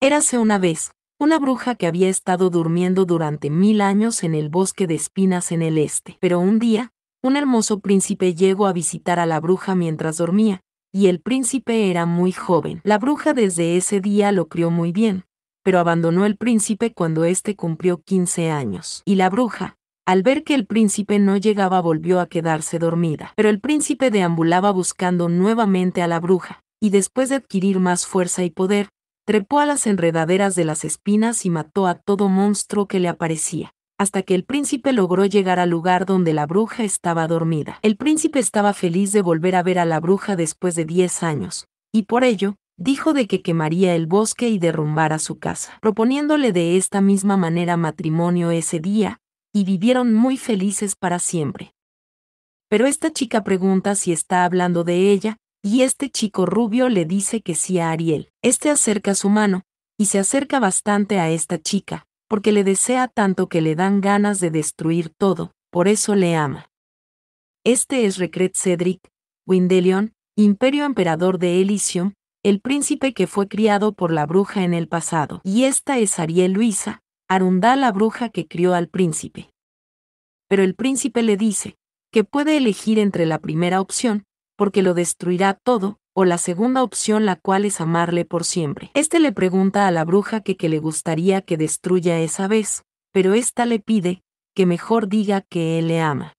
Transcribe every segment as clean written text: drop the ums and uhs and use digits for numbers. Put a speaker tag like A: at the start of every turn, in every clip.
A: Érase una vez una bruja que había estado durmiendo durante 1000 años en el bosque de espinas en el este. Pero un día, un hermoso príncipe llegó a visitar a la bruja mientras dormía, y el príncipe era muy joven. La bruja desde ese día lo crió muy bien, pero abandonó el príncipe cuando éste cumplió 15 años. Y la bruja, al ver que el príncipe no llegaba, volvió a quedarse dormida. Pero el príncipe deambulaba buscando nuevamente a la bruja, y después de adquirir más fuerza y poder, trepó a las enredaderas de las espinas y mató a todo monstruo que le aparecía, hasta que el príncipe logró llegar al lugar donde la bruja estaba dormida. El príncipe estaba feliz de volver a ver a la bruja después de 10 años, y por ello, dijo de que quemaría el bosque y derrumbara su casa, proponiéndole de esta misma manera matrimonio ese día, y vivieron muy felices para siempre. Pero esta chica pregunta si está hablando de ella, y este chico rubio le dice que sí a Ariel. Este acerca su mano, y se acerca bastante a esta chica, porque le desea tanto que le dan ganas de destruir todo, por eso le ama. Este es Recret Cedric Windelion, Imperio Emperador de Elysium, el príncipe que fue criado por la bruja en el pasado. Y esta es Ariel Luisa, Arundel, la bruja que crió al príncipe. Pero el príncipe le dice que puede elegir entre la primera opción, porque lo destruirá todo, o la segunda opción, la cual es amarle por siempre. Este le pregunta a la bruja que le gustaría que destruya esa vez, pero ésta le pide que mejor diga que él le ama.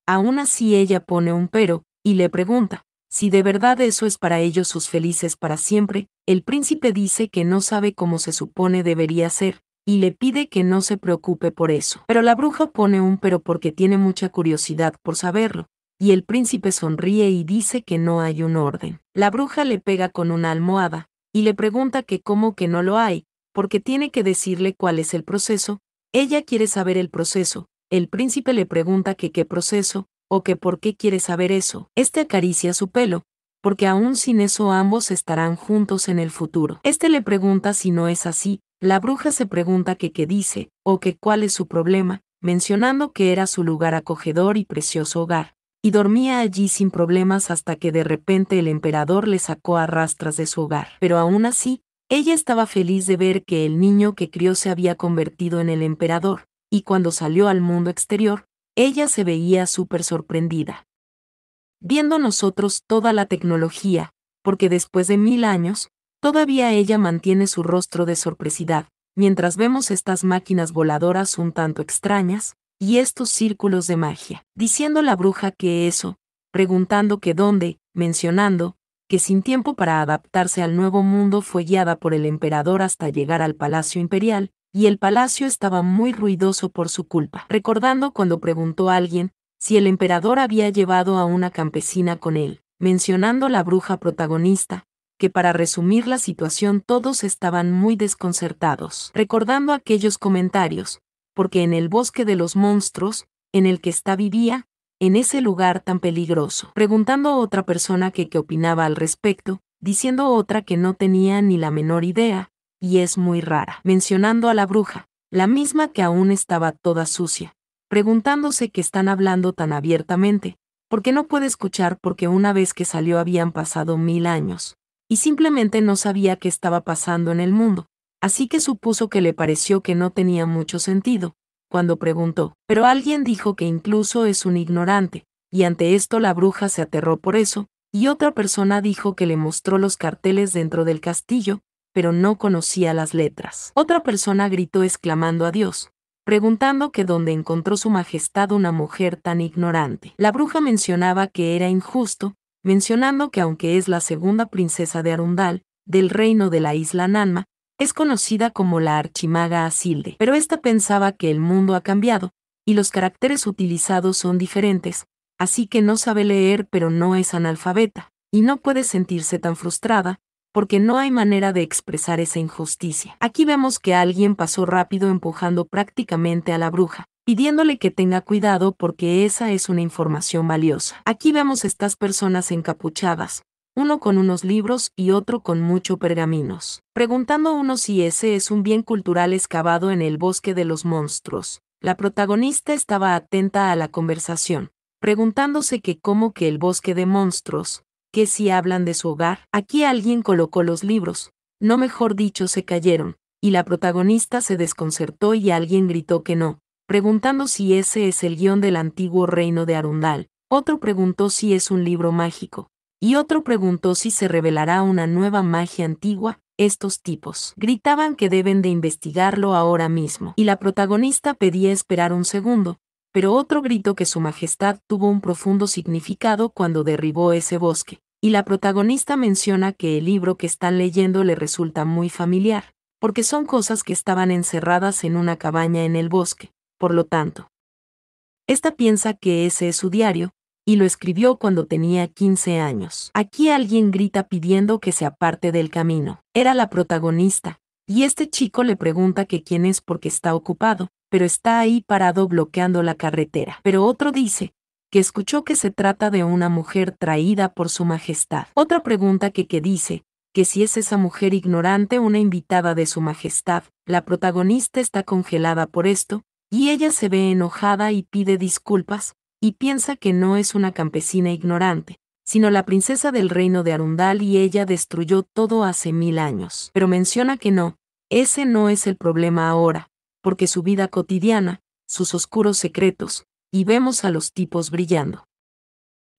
A: Aún así ella pone un pero, y le pregunta si de verdad eso es para ellos sus felices para siempre. El príncipe dice que no sabe cómo se supone debería ser, y le pide que no se preocupe por eso. Pero la bruja pone un pero porque tiene mucha curiosidad por saberlo, y el príncipe sonríe y dice que no hay un orden. La bruja le pega con una almohada, y le pregunta que cómo que no lo hay, porque tiene que decirle cuál es el proceso. Ella quiere saber el proceso. El príncipe le pregunta que qué proceso, o que por qué quiere saber eso. Este acaricia su pelo, porque aún sin eso ambos estarán juntos en el futuro. Este le pregunta si no es así. La bruja se pregunta que qué dice, o que cuál es su problema, mencionando que era su lugar acogedor y precioso hogar, y dormía allí sin problemas hasta que de repente el emperador le sacó a rastras de su hogar. Pero aún así, ella estaba feliz de ver que el niño que crió se había convertido en el emperador, y cuando salió al mundo exterior, ella se veía súper sorprendida. Viendo nosotros toda la tecnología, porque después de 1000 años, todavía ella mantiene su rostro de sorpresidad, mientras vemos estas máquinas voladoras un tanto extrañas, y estos círculos de magia, diciendo la bruja que eso, preguntando que dónde, mencionando, que sin tiempo para adaptarse al nuevo mundo fue guiada por el emperador hasta llegar al palacio imperial, y el palacio estaba muy ruidoso por su culpa, recordando cuando preguntó a alguien si el emperador había llevado a una campesina con él, mencionando la bruja protagonista, que para resumir la situación todos estaban muy desconcertados, recordando aquellos comentarios, porque en el bosque de los monstruos, en el que vivía, en ese lugar tan peligroso, preguntando a otra persona que qué opinaba al respecto, diciendo otra que no tenía ni la menor idea, y es muy rara, mencionando a la bruja, la misma que aún estaba toda sucia, preguntándose qué están hablando tan abiertamente, porque no puede escuchar porque una vez que salió habían pasado 1000 años, y simplemente no sabía qué estaba pasando en el mundo, así que supuso que le pareció que no tenía mucho sentido, cuando preguntó, pero alguien dijo que incluso es un ignorante, y ante esto la bruja se aterró por eso, y otra persona dijo que le mostró los carteles dentro del castillo, pero no conocía las letras. Otra persona gritó exclamando a Dios, preguntando que dónde encontró su majestad una mujer tan ignorante. La bruja mencionaba que era injusto, mencionando que aunque es la segunda princesa de Arundel, del reino de la isla Nanma, es conocida como la archimaga Asilde. Pero esta pensaba que el mundo ha cambiado, y los caracteres utilizados son diferentes, así que no sabe leer pero no es analfabeta, y no puede sentirse tan frustrada, porque no hay manera de expresar esa injusticia. Aquí vemos que alguien pasó rápido empujando prácticamente a la bruja, pidiéndole que tenga cuidado porque esa es una información valiosa. Aquí vemos estas personas encapuchadas, uno con unos libros y otro con muchos pergaminos, preguntando uno si ese es un bien cultural excavado en el bosque de los monstruos. La protagonista estaba atenta a la conversación, preguntándose que cómo que el bosque de monstruos, que si hablan de su hogar. Aquí alguien colocó los libros, no, mejor dicho, se cayeron, y la protagonista se desconcertó y alguien gritó que no, preguntando si ese es el guión del antiguo reino de Arundel. Otro preguntó si es un libro mágico, y otro preguntó si se revelará una nueva magia antigua. Estos tipos gritaban que deben de investigarlo ahora mismo, y la protagonista pedía esperar un segundo, pero otro gritó que su majestad tuvo un profundo significado cuando derribó ese bosque, y la protagonista menciona que el libro que están leyendo le resulta muy familiar, porque son cosas que estaban encerradas en una cabaña en el bosque. Por lo tanto, esta piensa que ese es su diario, y lo escribió cuando tenía 15 años. Aquí alguien grita pidiendo que se aparte del camino. Era la protagonista, y este chico le pregunta que quién es porque está ocupado, pero está ahí parado bloqueando la carretera. Pero otro dice que escuchó que se trata de una mujer traída por su majestad. Otra pregunta que dice que si es esa mujer ignorante una invitada de su majestad. La protagonista está congelada por esto, y ella se ve enojada y pide disculpas, y piensa que no es una campesina ignorante, sino la princesa del reino de Arundel y ella destruyó todo hace 1000 años. Pero menciona que no, ese no es el problema ahora, porque su vida cotidiana, sus oscuros secretos, y vemos a los tipos brillando.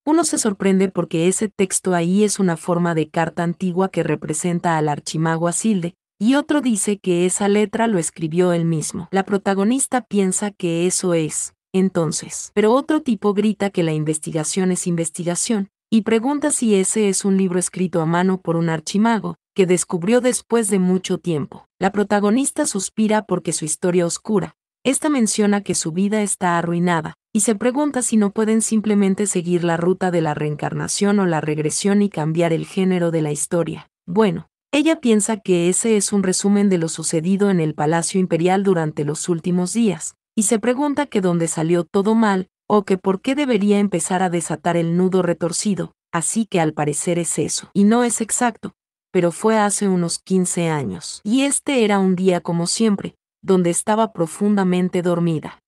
A: Uno se sorprende porque ese texto ahí es una forma de carta antigua que representa al archimago Asilde, y otro dice que esa letra lo escribió él mismo. La protagonista piensa que eso es, entonces, pero otro tipo grita que la investigación es investigación, y pregunta si ese es un libro escrito a mano por un archimago, que descubrió después de mucho tiempo. La protagonista suspira porque su historia oscura. Esta menciona que su vida está arruinada, y se pregunta si no pueden simplemente seguir la ruta de la reencarnación o la regresión y cambiar el género de la historia. Bueno, ella piensa que ese es un resumen de lo sucedido en el Palacio Imperial durante los últimos días, y se pregunta que dónde salió todo mal, o que por qué debería empezar a desatar el nudo retorcido, así que al parecer es eso. Y no es exacto, pero fue hace unos 15 años, y este era un día como siempre, donde estaba profundamente dormida.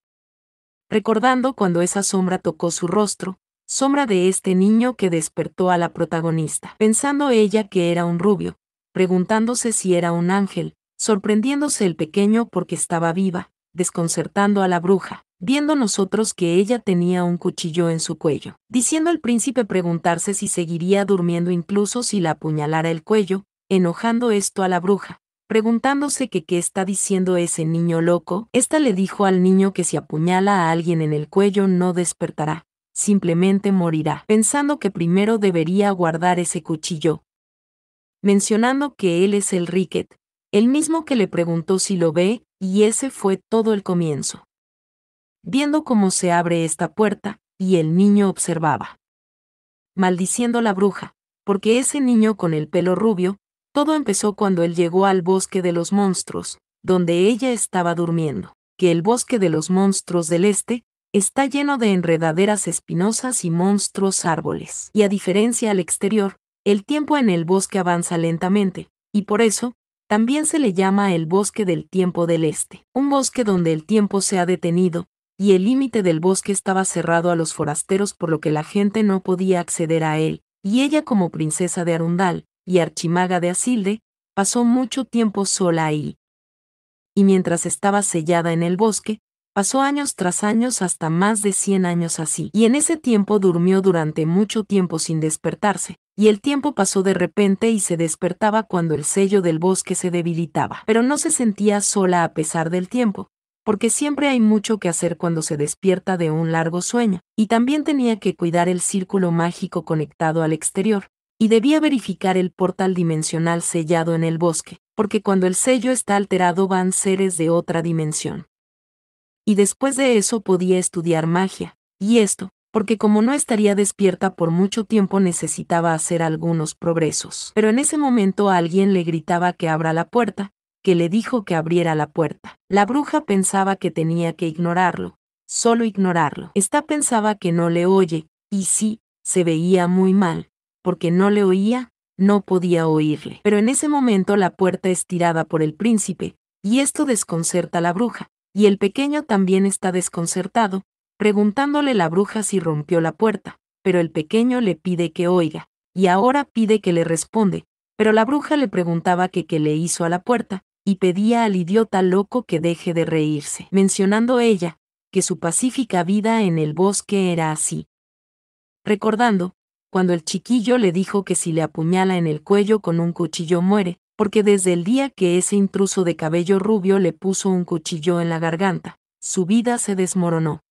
A: Recordando cuando esa sombra tocó su rostro, sombra de este niño que despertó a la protagonista, pensando ella que era un rubio, preguntándose si era un ángel, sorprendiéndose el pequeño porque estaba viva, desconcertando a la bruja, viendo nosotros que ella tenía un cuchillo en su cuello, diciendo el príncipe preguntarse si seguiría durmiendo incluso si la apuñalara el cuello, enojando esto a la bruja, preguntándose que qué está diciendo ese niño loco. Esta le dijo al niño que si apuñala a alguien en el cuello no despertará, simplemente morirá, pensando que primero debería guardar ese cuchillo, mencionando que él es el Ricket, el mismo que le preguntó si lo ve, y ese fue todo el comienzo. Viendo cómo se abre esta puerta, y el niño observaba, maldiciendo a la bruja, porque ese niño con el pelo rubio, todo empezó cuando él llegó al bosque de los monstruos, donde ella estaba durmiendo, que el bosque de los monstruos del este está lleno de enredaderas espinosas y monstruos árboles. Y a diferencia al exterior, el tiempo en el bosque avanza lentamente, y por eso, también se le llama el bosque del tiempo del este, un bosque donde el tiempo se ha detenido, y el límite del bosque estaba cerrado a los forasteros por lo que la gente no podía acceder a él, y ella como princesa de Arundel y archimaga de Asilde, pasó mucho tiempo sola ahí. Y mientras estaba sellada en el bosque, pasó años tras años hasta más de 100 años así. Y en ese tiempo durmió durante mucho tiempo sin despertarse, y el tiempo pasó de repente y se despertaba cuando el sello del bosque se debilitaba. Pero no se sentía sola a pesar del tiempo, porque siempre hay mucho que hacer cuando se despierta de un largo sueño, y también tenía que cuidar el círculo mágico conectado al exterior, y debía verificar el portal dimensional sellado en el bosque, porque cuando el sello está alterado van seres de otra dimensión. Y después de eso podía estudiar magia, y esto, porque como no estaría despierta por mucho tiempo necesitaba hacer algunos progresos. Pero en ese momento alguien le gritaba que abra la puerta, que le dijo que abriera la puerta. La bruja pensaba que tenía que ignorarlo, solo ignorarlo. Esta pensaba que no le oye, y sí, se veía muy mal, porque no le oía, no podía oírle. Pero en ese momento la puerta es tirada por el príncipe, y esto desconcerta a la bruja, y el pequeño también está desconcertado, preguntándole la bruja si rompió la puerta, pero el pequeño le pide que oiga, y ahora pide que le responde, Pero la bruja le preguntaba que qué le hizo a la puerta, y pedía al idiota loco que deje de reírse, mencionando ella, que su pacífica vida en el bosque era así. Recordando, cuando el chiquillo le dijo que si le apuñala en el cuello con un cuchillo muere, porque desde el día que ese intruso de cabello rubio le puso un cuchillo en la garganta, su vida se desmoronó.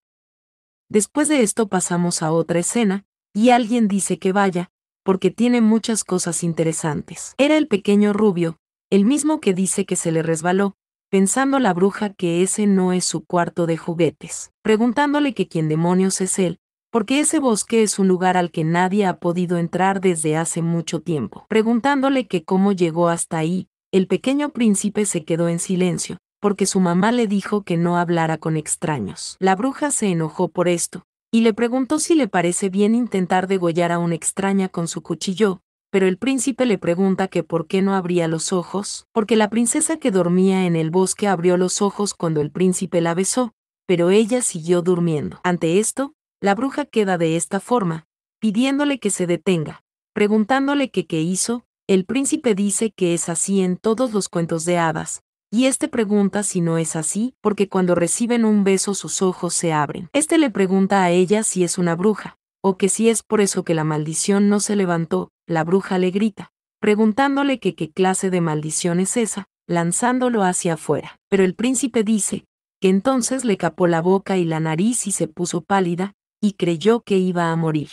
A: Después de esto pasamos a otra escena, y alguien dice que vaya, porque tiene muchas cosas interesantes. Era el pequeño rubio, el mismo que dice que se le resbaló, pensando la bruja que ese no es su cuarto de juguetes, preguntándole que quién demonios es él, porque ese bosque es un lugar al que nadie ha podido entrar desde hace mucho tiempo. Preguntándole que cómo llegó hasta ahí, el pequeño príncipe se quedó en silencio, porque su mamá le dijo que no hablara con extraños. La bruja se enojó por esto, y le preguntó si le parece bien intentar degollar a una extraña con su cuchillo, pero el príncipe le pregunta que por qué no abría los ojos, porque la princesa que dormía en el bosque abrió los ojos cuando el príncipe la besó, pero ella siguió durmiendo. Ante esto, la bruja queda de esta forma, pidiéndole que se detenga, preguntándole que qué hizo. El príncipe dice que es así en todos los cuentos de hadas, y este pregunta si no es así, porque cuando reciben un beso sus ojos se abren. Este le pregunta a ella si es una bruja, o que si es por eso que la maldición no se levantó. La bruja le grita, preguntándole que qué clase de maldición es esa, lanzándolo hacia afuera. Pero el príncipe dice que entonces le capó la boca y la nariz y se puso pálida, y creyó que iba a morir.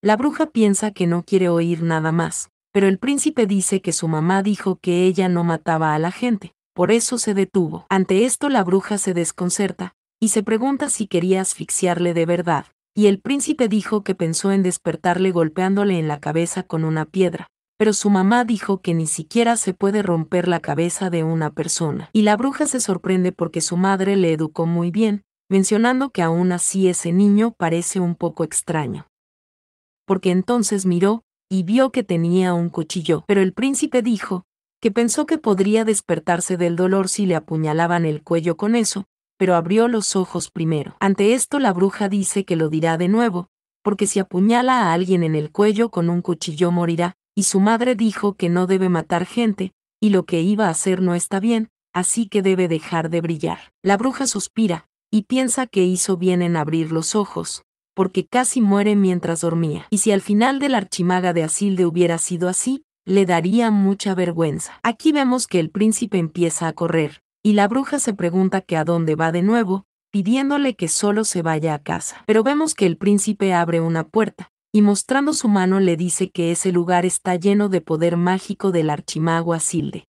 A: La bruja piensa que no quiere oír nada más, pero el príncipe dice que su mamá dijo que ella no mataba a la gente, por eso se detuvo. Ante esto la bruja se desconcerta, y se pregunta si quería asfixiarle de verdad, y el príncipe dijo que pensó en despertarle golpeándole en la cabeza con una piedra, pero su mamá dijo que ni siquiera se puede romper la cabeza de una persona. Y la bruja se sorprende porque su madre le educó muy bien, mencionando que aún así ese niño parece un poco extraño. Porque entonces miró, y vio que tenía un cuchillo. Pero el príncipe dijo, que pensó que podría despertarse del dolor si le apuñalaban el cuello con eso, pero abrió los ojos primero. Ante esto la bruja dice que lo dirá de nuevo, porque si apuñala a alguien en el cuello con un cuchillo morirá, y su madre dijo que no debe matar gente, y lo que iba a hacer no está bien, así que debe dejar de brillar. La bruja suspira, y piensa que hizo bien en abrir los ojos, porque casi muere mientras dormía. Y si al final de la archimaga de Asilde hubiera sido así, le daría mucha vergüenza. Aquí vemos que el príncipe empieza a correr, y la bruja se pregunta que a dónde va de nuevo, pidiéndole que solo se vaya a casa. Pero vemos que el príncipe abre una puerta, y mostrando su mano le dice que ese lugar está lleno de poder mágico del archimago Asilde.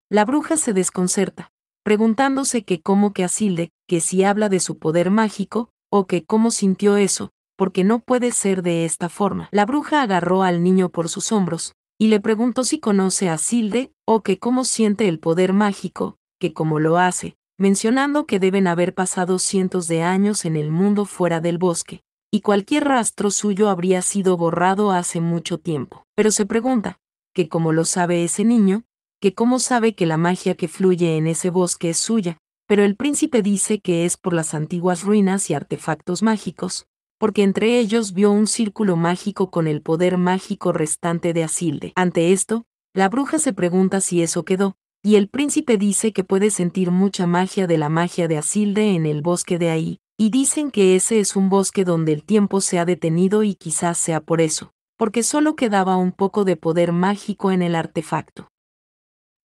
A: La bruja se desconcerta, preguntándose que cómo que Asilde, que si habla de su poder mágico, o que cómo sintió eso, porque no puede ser de esta forma. La bruja agarró al niño por sus hombros, y le preguntó si conoce a Asilde, o que cómo siente el poder mágico, que cómo lo hace, mencionando que deben haber pasado cientos de años en el mundo fuera del bosque, y cualquier rastro suyo habría sido borrado hace mucho tiempo. Pero se pregunta, que cómo lo sabe ese niño, que cómo sabe que la magia que fluye en ese bosque es suya, pero el príncipe dice que es por las antiguas ruinas y artefactos mágicos, porque entre ellos vio un círculo mágico con el poder mágico restante de Asilde. Ante esto, la bruja se pregunta si eso quedó, y el príncipe dice que puede sentir mucha magia de la magia de Asilde en el bosque de ahí, y dicen que ese es un bosque donde el tiempo se ha detenido y quizás sea por eso, porque solo quedaba un poco de poder mágico en el artefacto.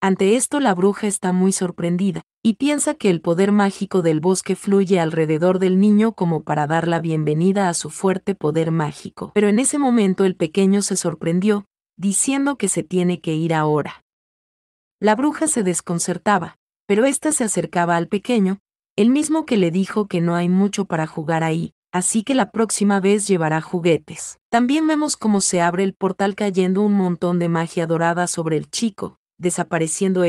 A: Ante esto la bruja está muy sorprendida, y piensa que el poder mágico del bosque fluye alrededor del niño como para dar la bienvenida a su fuerte poder mágico. Pero en ese momento el pequeño se sorprendió, diciendo que se tiene que ir ahora. La bruja se desconcertaba, pero ésta se acercaba al pequeño, el mismo que le dijo que no hay mucho para jugar ahí, así que la próxima vez llevará juguetes. También vemos cómo se abre el portal cayendo un montón de magia dorada sobre el chico, desapareciendo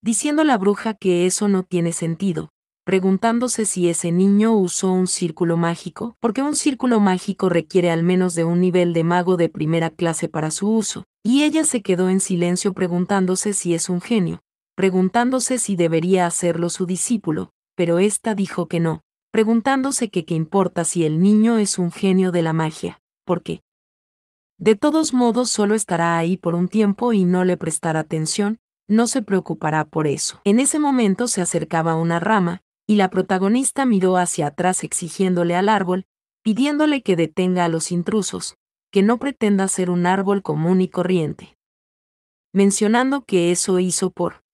A: diciendo la bruja que eso no tiene sentido, preguntándose si ese niño usó un círculo mágico, porque un círculo mágico requiere al menos de un nivel de mago de primera clase para su uso, y ella se quedó en silencio preguntándose si es un genio, preguntándose si debería hacerlo su discípulo, pero ésta dijo que no, preguntándose que qué importa si el niño es un genio de la magia, ¿por qué? De todos modos solo estará ahí por un tiempo y no le prestará atención, no se preocupará por eso. En ese momento se acercaba una rama, y la protagonista miró hacia atrás exigiéndole al árbol, pidiéndole que detenga a los intrusos, que no pretenda ser un árbol común y corriente. Mencionando que eso hizo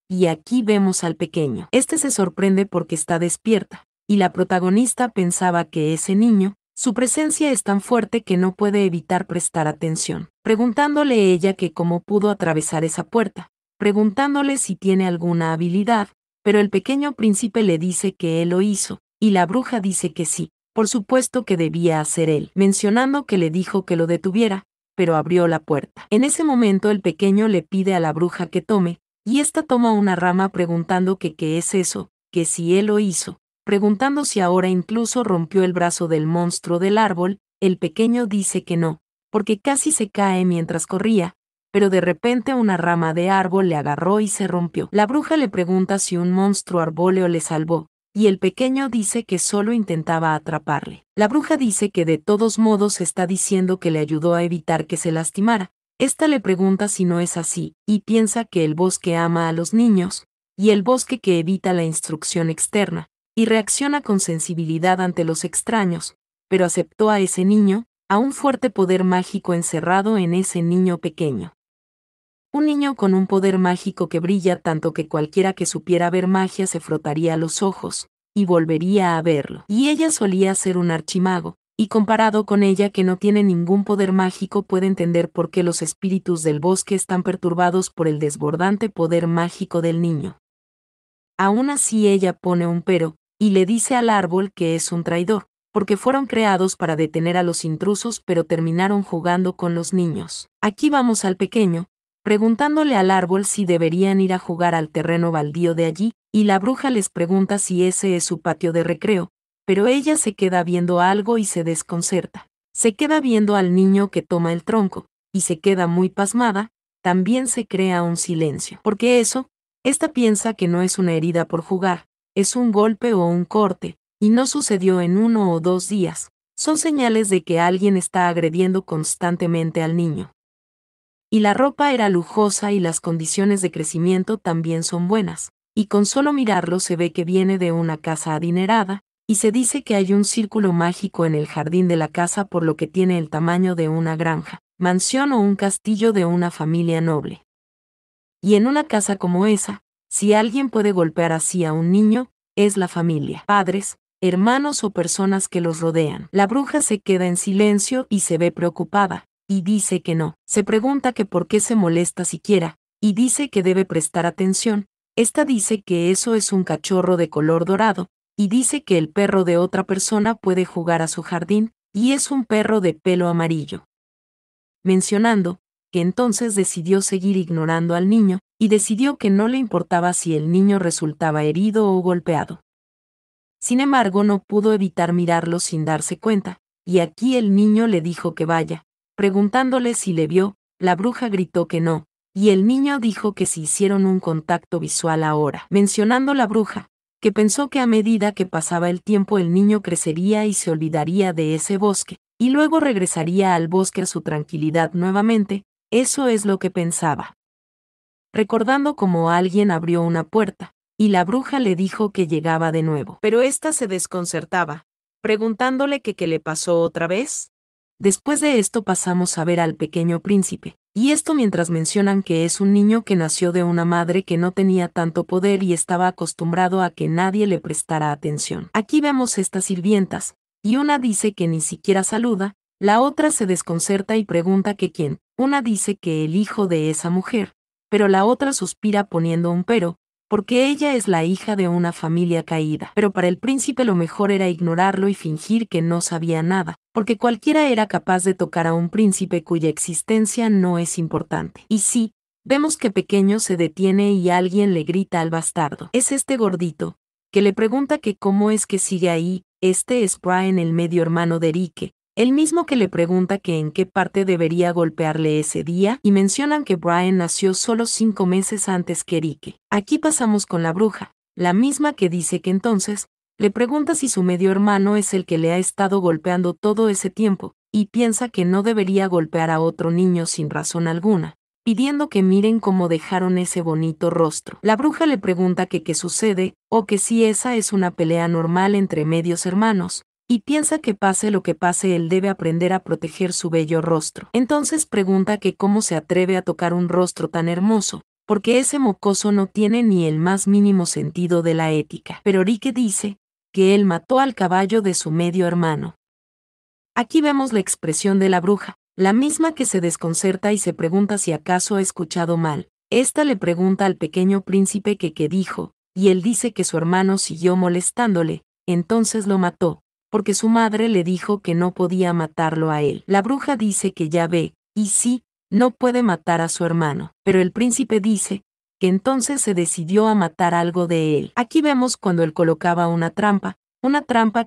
A: y aquí vemos al pequeño. Este se sorprende porque está despierta, y la protagonista pensaba que ese niño, su presencia es tan fuerte que no puede evitar prestar atención, preguntándole ella que cómo pudo atravesar esa puerta, preguntándole si tiene alguna habilidad, pero el pequeño príncipe le dice que él lo hizo, y la bruja dice que sí, por supuesto que debía hacer él, mencionando que le dijo que lo detuviera, pero abrió la puerta. En ese momento el pequeño le pide a la bruja que tome, y ésta toma una rama preguntando que qué es eso, que si él lo hizo, preguntando si ahora incluso rompió el brazo del monstruo del árbol. El pequeño dice que no, porque casi se cae mientras corría, pero de repente una rama de árbol le agarró y se rompió. La bruja le pregunta si un monstruo arbóleo le salvó, y el pequeño dice que solo intentaba atraparle. La bruja dice que de todos modos está diciendo que le ayudó a evitar que se lastimara. Esta le pregunta si no es así, y piensa que el bosque ama a los niños, y el bosque que evita la instrucción externa, y reacciona con sensibilidad ante los extraños, pero aceptó a ese niño, a un fuerte poder mágico encerrado en ese niño pequeño. Un niño con un poder mágico que brilla tanto que cualquiera que supiera ver magia se frotaría los ojos, y volvería a verlo. Y ella solía ser un archimago, y comparado con ella que no tiene ningún poder mágico puede entender por qué los espíritus del bosque están perturbados por el desbordante poder mágico del niño. Aún así ella pone un pero, y le dice al árbol que es un traidor, porque fueron creados para detener a los intrusos pero terminaron jugando con los niños. Aquí vamos al pequeño, preguntándole al árbol si deberían ir a jugar al terreno baldío de allí, y la bruja les pregunta si ese es su patio de recreo, pero ella se queda viendo algo y se desconcerta. Se queda viendo al niño que toma el tronco, y se queda muy pasmada. También se crea un silencio, porque esta piensa que no es una herida por jugar, es un golpe o un corte, y no sucedió en 1 o 2 días. Son señales de que alguien está agrediendo constantemente al niño. Y la ropa era lujosa y las condiciones de crecimiento también son buenas, y con solo mirarlo se ve que viene de una casa adinerada, y se dice que hay un círculo mágico en el jardín de la casa por lo que tiene el tamaño de una granja, mansión o un castillo de una familia noble. Y en una casa como esa, si alguien puede golpear así a un niño, es la familia, padres, hermanos o personas que los rodean. La bruja se queda en silencio y se ve preocupada, y dice que no. Se pregunta que por qué se molesta siquiera, y dice que debe prestar atención. Esta dice que eso es un cachorro de color dorado, y dice que el perro de otra persona puede jugar a su jardín, y es un perro de pelo amarillo. Mencionando que entonces decidió seguir ignorando al niño, y decidió que no le importaba si el niño resultaba herido o golpeado. Sin embargo, no pudo evitar mirarlo sin darse cuenta, y aquí el niño le dijo que vaya, preguntándole si le vio. La bruja gritó que no, y el niño dijo que si hicieron un contacto visual ahora, mencionando la bruja, que pensó que a medida que pasaba el tiempo el niño crecería y se olvidaría de ese bosque, y luego regresaría al bosque a su tranquilidad nuevamente. Eso es lo que pensaba. Recordando cómo alguien abrió una puerta, y la bruja le dijo que llegaba de nuevo. Pero ésta se desconcertaba, preguntándole que qué le pasó otra vez. Después de esto pasamos a ver al pequeño príncipe, y esto mientras mencionan que es un niño que nació de una madre que no tenía tanto poder y estaba acostumbrado a que nadie le prestara atención. Aquí vemos estas sirvientas, y una dice que ni siquiera saluda, la otra se desconcerta y pregunta que quién. Una dice que el hijo de esa mujer, pero la otra suspira poniendo un pero, porque ella es la hija de una familia caída. Pero para el príncipe lo mejor era ignorarlo y fingir que no sabía nada, porque cualquiera era capaz de tocar a un príncipe cuya existencia no es importante. Y sí, vemos que pequeño se detiene y alguien le grita al bastardo. Es este gordito, que le pregunta que cómo es que sigue ahí. Este es Brian, el medio hermano de Eric, el mismo que le pregunta que en qué parte debería golpearle ese día, y mencionan que Brian nació solo 5 meses antes que Eric. Aquí pasamos con la bruja, la misma que dice que entonces, le pregunta si su medio hermano es el que le ha estado golpeando todo ese tiempo, y piensa que no debería golpear a otro niño sin razón alguna, pidiendo que miren cómo dejaron ese bonito rostro. La bruja le pregunta que qué sucede, o que si esa es una pelea normal entre medios hermanos, y piensa que pase lo que pase él debe aprender a proteger su bello rostro. Entonces pregunta que cómo se atreve a tocar un rostro tan hermoso, porque ese mocoso no tiene ni el más mínimo sentido de la ética. Pero Rike dice que él mató al caballo de su medio hermano. Aquí vemos la expresión de la bruja, la misma que se desconcerta y se pregunta si acaso ha escuchado mal. Esta le pregunta al pequeño príncipe que qué dijo, y él dice que su hermano siguió molestándole, entonces lo mató, porque su madre le dijo que no podía matarlo a él. La bruja dice que ya ve, y sí, no puede matar a su hermano, pero el príncipe dice que entonces se decidió a matar algo de él. Aquí vemos cuando él colocaba una trampa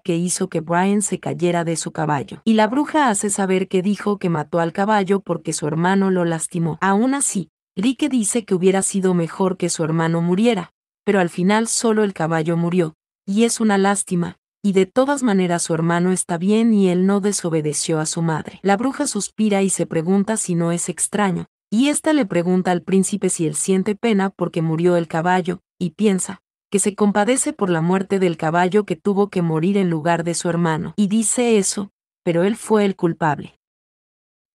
A: que hizo que Brian se cayera de su caballo. Y la bruja hace saber que dijo que mató al caballo porque su hermano lo lastimó. Aún así, Rike dice que hubiera sido mejor que su hermano muriera, pero al final solo el caballo murió, y es una lástima, y de todas maneras su hermano está bien y él no desobedeció a su madre. La bruja suspira y se pregunta si no es extraño, y ésta le pregunta al príncipe si él siente pena porque murió el caballo, y piensa que se compadece por la muerte del caballo que tuvo que morir en lugar de su hermano, y dice eso, pero él fue el culpable.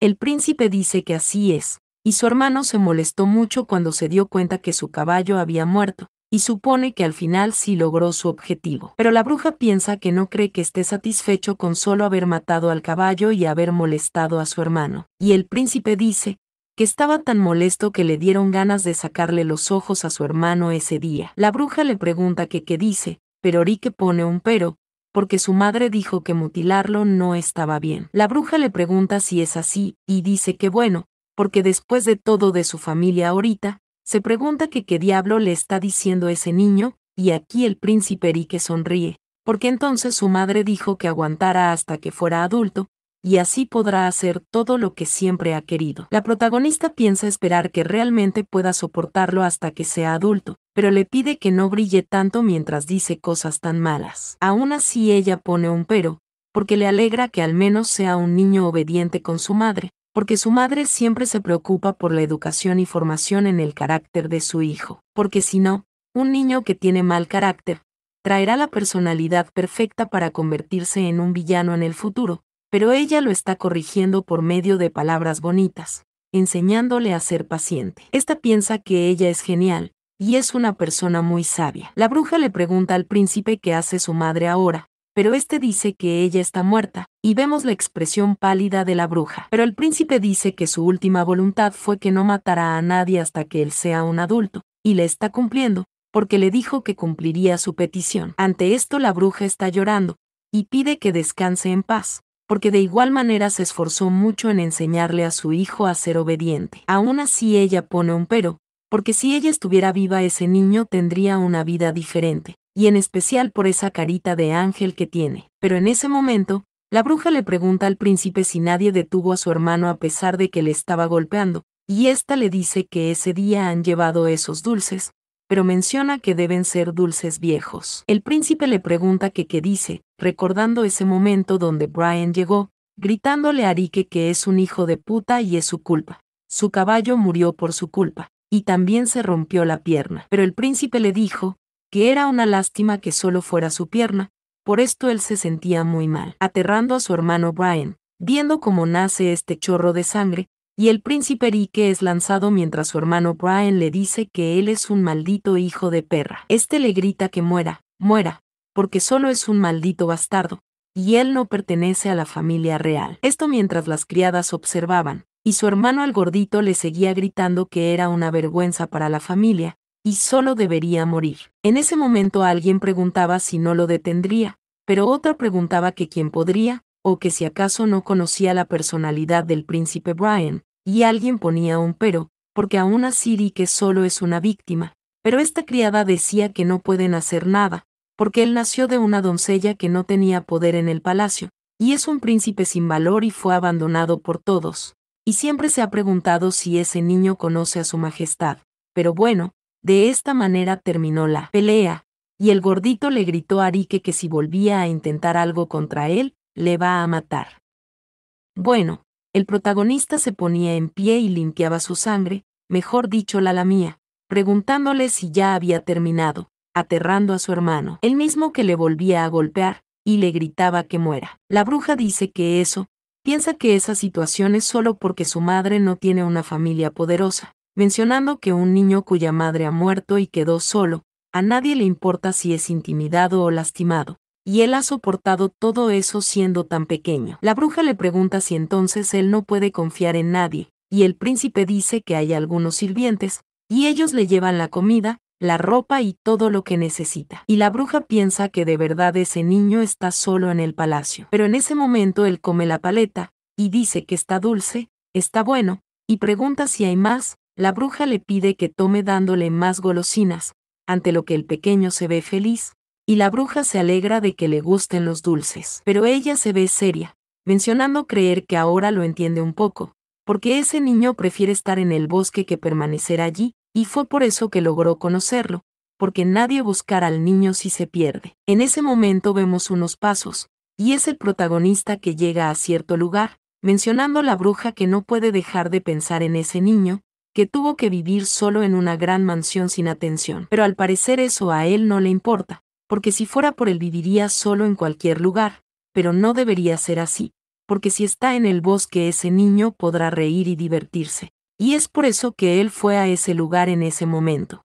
A: El príncipe dice que así es, y su hermano se molestó mucho cuando se dio cuenta que su caballo había muerto, y supone que al final sí logró su objetivo. Pero la bruja piensa que no cree que esté satisfecho con solo haber matado al caballo y haber molestado a su hermano, y el príncipe dice que estaba tan molesto que le dieron ganas de sacarle los ojos a su hermano ese día. La bruja le pregunta que qué dice, pero Rike pone un pero, porque su madre dijo que mutilarlo no estaba bien. La bruja le pregunta si es así, y dice que bueno, porque después de todo de su familia ahorita, se pregunta que qué diablo le está diciendo ese niño, y aquí el príncipe Rike sonríe, porque entonces su madre dijo que aguantara hasta que fuera adulto, y así podrá hacer todo lo que siempre ha querido. La protagonista piensa esperar que realmente pueda soportarlo hasta que sea adulto, pero le pide que no brille tanto mientras dice cosas tan malas. Aún así ella pone un pero, porque le alegra que al menos sea un niño obediente con su madre, porque su madre siempre se preocupa por la educación y formación en el carácter de su hijo, porque si no, un niño que tiene mal carácter, traerá la personalidad perfecta para convertirse en un villano en el futuro, pero ella lo está corrigiendo por medio de palabras bonitas, enseñándole a ser paciente. Esta piensa que ella es genial, y es una persona muy sabia. La bruja le pregunta al príncipe qué hace su madre ahora, pero este dice que ella está muerta, y vemos la expresión pálida de la bruja. Pero el príncipe dice que su última voluntad fue que no matará a nadie hasta que él sea un adulto, y le está cumpliendo, porque le dijo que cumpliría su petición. Ante esto la bruja está llorando, y pide que descanse en paz, porque de igual manera se esforzó mucho en enseñarle a su hijo a ser obediente. Aún así ella pone un pero, porque si ella estuviera viva ese niño tendría una vida diferente, y en especial por esa carita de ángel que tiene. Pero en ese momento, la bruja le pregunta al príncipe si nadie detuvo a su hermano a pesar de que le estaba golpeando, y ésta le dice que ese día han llevado esos dulces, pero menciona que deben ser dulces viejos. El príncipe le pregunta que qué dice, recordando ese momento donde Brian llegó, gritándole a Rike que es un hijo de puta y es su culpa. Su caballo murió por su culpa, y también se rompió la pierna. Pero el príncipe le dijo que era una lástima que solo fuera su pierna, por esto él se sentía muy mal, aterrando a su hermano Brian, viendo cómo nace este chorro de sangre, y el príncipe Rike es lanzado mientras su hermano Brian le dice que él es un maldito hijo de perra. Este le grita que muera, muera, porque solo es un maldito bastardo, y él no pertenece a la familia real. Esto mientras las criadas observaban, y su hermano al gordito le seguía gritando que era una vergüenza para la familia, y solo debería morir. En ese momento alguien preguntaba si no lo detendría, pero otra preguntaba que quién podría, o que si acaso no conocía la personalidad del príncipe Brian, y alguien ponía un pero, porque aún así Rike solo es una víctima, pero esta criada decía que no pueden hacer nada, porque él nació de una doncella que no tenía poder en el palacio, y es un príncipe sin valor y fue abandonado por todos, y siempre se ha preguntado si ese niño conoce a su majestad, pero bueno, de esta manera terminó la pelea, y el gordito le gritó a Rike que si volvía a intentar algo contra él, le va a matar. Bueno, el protagonista se ponía en pie y limpiaba su sangre, mejor dicho la lamía, preguntándole si ya había terminado, aterrando a su hermano, el mismo que le volvía a golpear, y le gritaba que muera. La bruja dice que piensa que esa situación es solo porque su madre no tiene una familia poderosa, mencionando que un niño cuya madre ha muerto y quedó solo, a nadie le importa si es intimidado o lastimado, y él ha soportado todo eso siendo tan pequeño. La bruja le pregunta si entonces él no puede confiar en nadie, y el príncipe dice que hay algunos sirvientes, y ellos le llevan la comida, la ropa y todo lo que necesita. Y la bruja piensa que de verdad ese niño está solo en el palacio. Pero en ese momento él come la paleta, y dice que está dulce, está bueno, y pregunta si hay más. La bruja le pide que tome dándole más golosinas, ante lo que el pequeño se ve feliz, y la bruja se alegra de que le gusten los dulces. Pero ella se ve seria, mencionando creer que ahora lo entiende un poco, porque ese niño prefiere estar en el bosque que permanecer allí, y fue por eso que logró conocerlo, porque nadie buscará al niño si se pierde. En ese momento vemos unos pasos, y es el protagonista que llega a cierto lugar, mencionando la bruja que no puede dejar de pensar en ese niño, que tuvo que vivir solo en una gran mansión sin atención. Pero al parecer eso a él no le importa, porque si fuera por él viviría solo en cualquier lugar, pero no debería ser así, porque si está en el bosque ese niño podrá reír y divertirse, y es por eso que él fue a ese lugar en ese momento.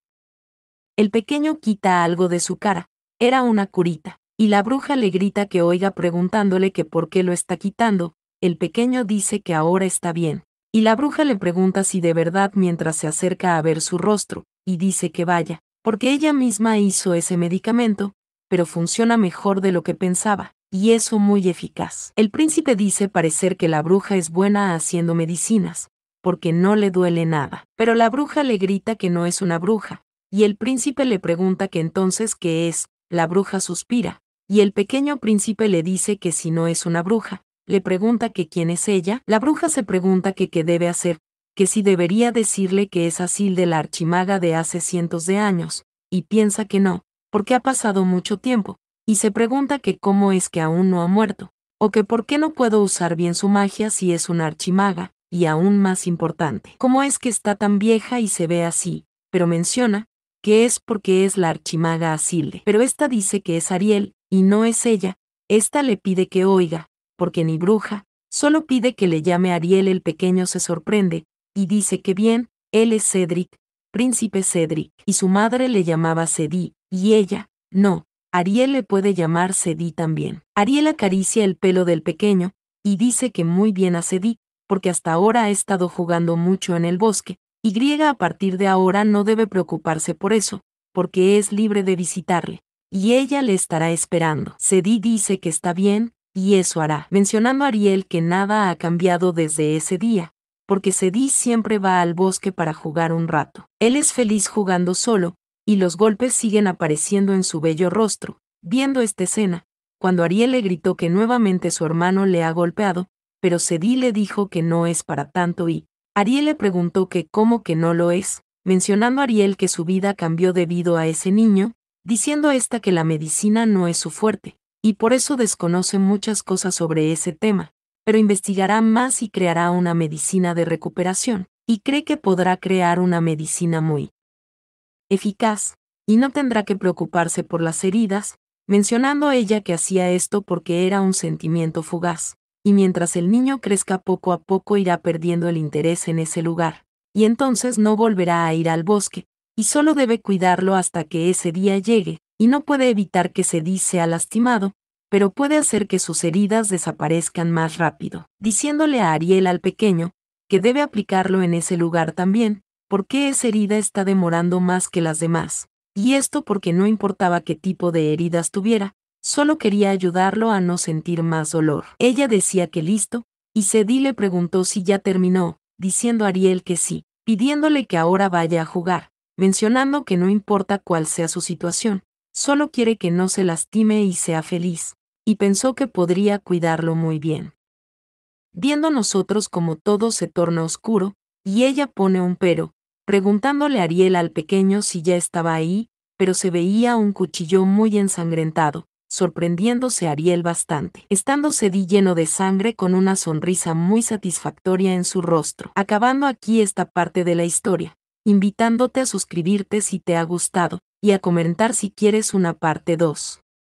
A: El pequeño quita algo de su cara, era una curita, y la bruja le grita que oiga preguntándole que por qué lo está quitando. El pequeño dice que ahora está bien, y la bruja le pregunta si de verdad mientras se acerca a ver su rostro, y dice que vaya, porque ella misma hizo ese medicamento, pero funciona mejor de lo que pensaba, y eso muy eficaz. El príncipe dice parecer que la bruja es buena haciendo medicinas, porque no le duele nada, pero la bruja le grita que no es una bruja, y el príncipe le pregunta que entonces qué es. La bruja suspira, y el pequeño príncipe le dice que si no es una bruja, le pregunta que quién es ella. La bruja se pregunta que qué debe hacer, que si debería decirle que es Asilde la archimaga de hace cientos de años, y piensa que no, porque ha pasado mucho tiempo, y se pregunta que cómo es que aún no ha muerto, o que por qué no puedo usar bien su magia si es una archimaga, y aún más importante, cómo es que está tan vieja y se ve así, pero menciona que es porque es la archimaga Asilde. Pero esta dice que es Ariel, y no es ella. Esta le pide que oiga, porque ni bruja, solo pide que le llame Ariel. El pequeño se sorprende, y dice que bien, él es Cedric, príncipe Cedric, y su madre le llamaba Cedí, y ella, no, Ariel le puede llamar Cedí también. Ariel acaricia el pelo del pequeño, y dice que muy bien a Cedí, porque hasta ahora ha estado jugando mucho en el bosque, y a partir de ahora no debe preocuparse por eso, porque es libre de visitarle, y ella le estará esperando. Cedí dice que está bien, y eso hará, mencionando a Ariel que nada ha cambiado desde ese día, porque Cedí siempre va al bosque para jugar un rato. Él es feliz jugando solo, y los golpes siguen apareciendo en su bello rostro. Viendo esta escena, cuando Ariel le gritó que nuevamente su hermano le ha golpeado, pero Cedí le dijo que no es para tanto y Ariel le preguntó que cómo que no lo es, mencionando a Ariel que su vida cambió debido a ese niño, diciendo esta que la medicina no es su fuerte, y por eso desconoce muchas cosas sobre ese tema, pero investigará más y creará una medicina de recuperación, y cree que podrá crear una medicina muy eficaz, y no tendrá que preocuparse por las heridas, mencionando ella que hacía esto porque era un sentimiento fugaz, y mientras el niño crezca poco a poco irá perdiendo el interés en ese lugar, y entonces no volverá a ir al bosque, y solo debe cuidarlo hasta que ese día llegue, y no puede evitar que Cedí sea lastimado, pero puede hacer que sus heridas desaparezcan más rápido, diciéndole a Ariel al pequeño, que debe aplicarlo en ese lugar también, porque esa herida está demorando más que las demás, y esto porque no importaba qué tipo de heridas tuviera, solo quería ayudarlo a no sentir más dolor. Ella decía que listo, y Cedí le preguntó si ya terminó, diciendo a Ariel que sí, pidiéndole que ahora vaya a jugar, mencionando que no importa cuál sea su situación, solo quiere que no se lastime y sea feliz, y pensó que podría cuidarlo muy bien. Viendo nosotros como todo se torna oscuro, y ella pone un pero, preguntándole a Ariel al pequeño si ya estaba ahí, pero se veía un cuchillo muy ensangrentado, sorprendiéndose Ariel bastante. Estando Cedí lleno de sangre con una sonrisa muy satisfactoria en su rostro. Acabando aquí esta parte de la historia, invitándote a suscribirte si te ha gustado, y a comentar si quieres una parte 2.